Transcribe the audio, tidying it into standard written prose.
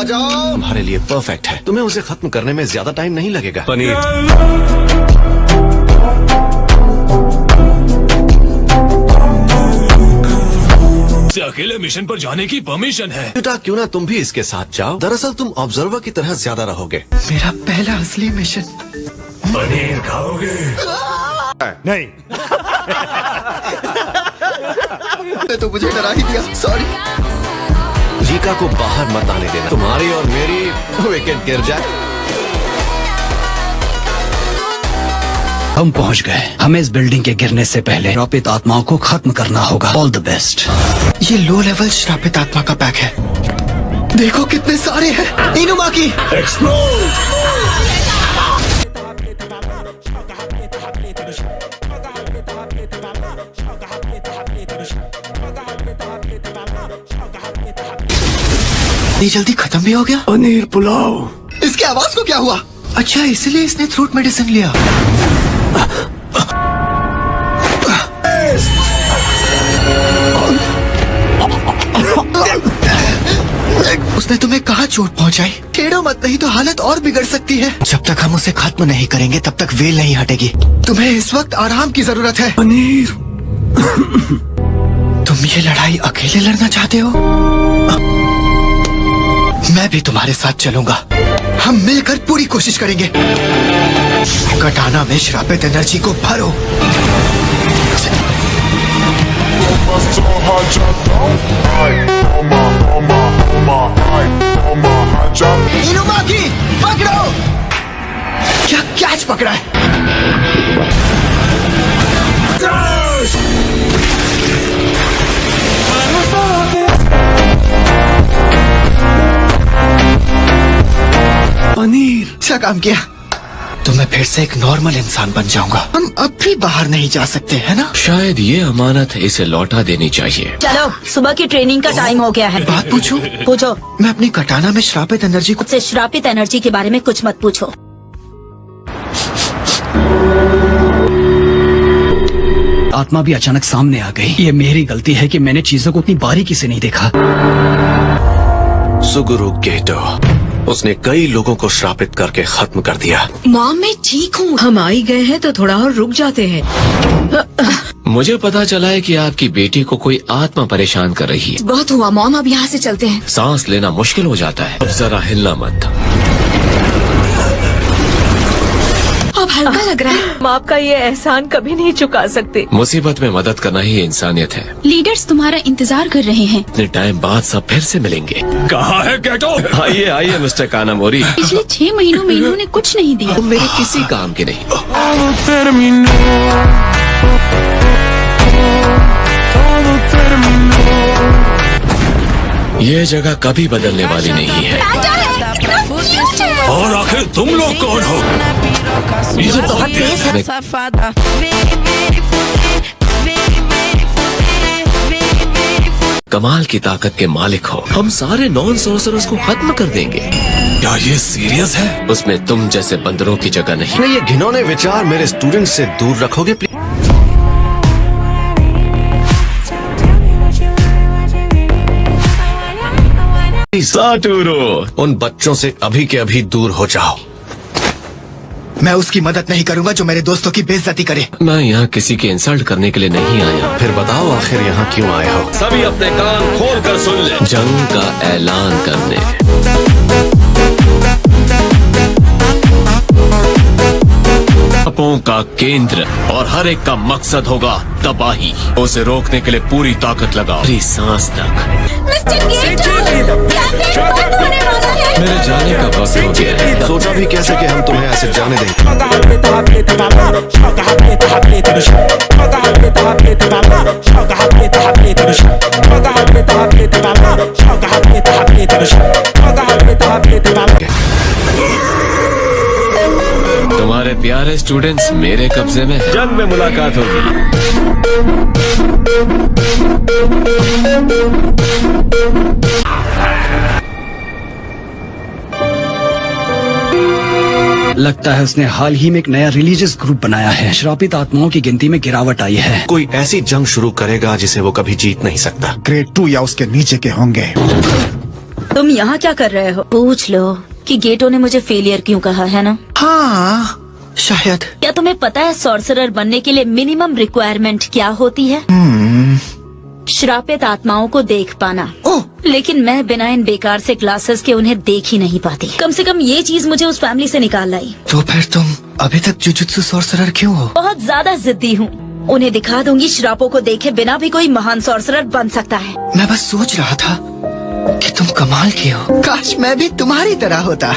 जाओ। तुम्हारे लिए परफेक्ट है, तुम्हें उसे खत्म करने में ज्यादा टाइम नहीं लगेगा। पनीर से अकेले मिशन पर जाने की परमिशन है। बेटा क्यों ना तुम भी इसके साथ जाओ। दरअसल तुम ऑब्जर्वर की तरह ज्यादा रहोगे। मेरा पहला असली मिशन। पनीर खाओगे? नहीं। तो मुझे डरा ही दिया, सॉरी। जीका को बाहर मत आने देना। तुम्हारी और मेरी विकेट गिर जाए। हम पहुंच गए। हमें इस बिल्डिंग के गिरने से पहले श्रापित आत्माओं को खत्म करना होगा। All the best. ये लो लेवल श्रापित आत्मा का पैक है। देखो कितने सारे हैं। इनुमा की ये जल्दी खत्म भी हो गया। पनीर पुलाव। इसकी आवाज को क्या हुआ? अच्छा, इसलिए इसने थ्रोट मेडिसिन लिया। उसने तुम्हें कहाँ चोट पहुँचाई? छेड़ो मत, नहीं तो हालत और बिगड़ सकती है। जब तक हम उसे खत्म नहीं करेंगे तब तक वेल नहीं हटेगी। तुम्हें इस वक्त आराम की जरूरत है। पनीर। तुम ये लड़ाई अकेले लड़ना चाहते हो? मैं भी तुम्हारे साथ चलूंगा। हम मिलकर पूरी कोशिश करेंगे। कटाना में श्रापित एनर्जी को भरो। इनुमा की पकड़ो। क्या कैच पकड़ा है? पनीर। अच्छा काम किया। तो मैं फिर से एक नॉर्मल इंसान बन जाऊंगा। हम अब भी बाहर नहीं जा सकते, है ना? शायद ये अमानत है, इसे लौटा देनी चाहिए। चलो, सुबह की ट्रेनिंग का टाइम हो गया है। बात पूछूं? पूछो। मैं अपनी कटाना में श्रापित एनर्जी को से श्रापित एनर्जी के बारे में कुछ मत पूछो। आत्मा भी अचानक सामने आ गई। ये मेरी गलती है कि मैंने चीजों को उतनी बारीकी से नहीं देखा। सुगुरु गेटो, उसने कई लोगों को श्रापित करके खत्म कर दिया। मॉम, मैं ठीक हूँ। हम आ ही गए हैं तो थोड़ा और रुक जाते हैं। मुझे पता चला है कि आपकी बेटी को कोई आत्मा परेशान कर रही है। बहुत हुआ मॉम, अब यहाँ से चलते हैं। सांस लेना मुश्किल हो जाता है। अब जरा हिलना मत। अब हल्का लग रहा है। माँ का ये एहसान कभी नहीं चुका सकते। मुसीबत में मदद करना ही इंसानियत है। लीडर्स तुम्हारा इंतजार कर रहे हैं। इतने टाइम बाद सब फिर से मिलेंगे। कहाँ है गेटो? आइए आइए मिस्टर कानामोरी। पिछले 6 महीनों में इन्होंने कुछ नहीं दिया। तुम मेरे किसी काम के नहीं। ये जगह कभी बदलने वाली नहीं है। और आखिर तुम लोग कौन हो? ये बहुत तेज है। कमाल की ताकत के मालिक हो। हम सारे नॉन सोर्सरर्स को खत्म कर देंगे। क्या ये सीरियस है? उसमें तुम जैसे बंदरों की जगह नहीं। नहीं, ये घिनौने विचार मेरे स्टूडेंट्स से दूर रखोगे प्लीज? साटूरो, उन बच्चों से अभी के अभी दूर हो जाओ। मैं उसकी मदद नहीं करूंगा जो मेरे दोस्तों की बेइज्जती करे। मैं यहाँ किसी के इंसल्ट करने के लिए नहीं आया। फिर बताओ आखिर यहाँ क्यों आए हो? सभी अपने कान खोल कर सुन ले। जंग का ऐलान करने। पापों का केंद्र और हर एक का मकसद होगा तबाही। उसे रोकने के लिए पूरी ताकत लगाओ, पूरी सांस तक। मेरे जाने का वक्त हो गया है। सोचा भी कैसे कि हम तुम्हें ऐसे जाने देंगे। तुम्हारे प्यारे स्टूडेंट्स मेरे कब्जे में हैं। जंग में मुलाकात होगी। लगता है उसने हाल ही में एक नया रिलीजियस ग्रुप बनाया है। श्रापित आत्माओं की गिनती में गिरावट आई है। कोई ऐसी जंग शुरू करेगा जिसे वो कभी जीत नहीं सकता। ग्रेड 2 या उसके नीचे के होंगे। तुम यहाँ क्या कर रहे हो? पूछ लो कि गेटो ने मुझे फेलियर क्यों कहा है ना? हाँ शायद। क्या तुम्हें पता है सॉर्सरर बनने के लिए मिनिमम रिक्वायरमेंट क्या होती है? श्रापित आत्माओं को देख पाना। ओह लेकिन मैं बिना इन बेकार से ग्लासेस के उन्हें देख ही नहीं पाती। कम से कम ये चीज मुझे उस फैमिली से निकाल लाई। तो फिर तुम अभी तक जुजुत्सु सॉर्सरर क्यों हो? बहुत ज्यादा जिद्दी हूँ। उन्हें दिखा दूंगी श्रापों को देखे बिना भी कोई महान सॉर्सरर बन सकता है। मैं बस सोच रहा था कि तुम कमाल की हो। काश मैं भी तुम्हारी तरह होता।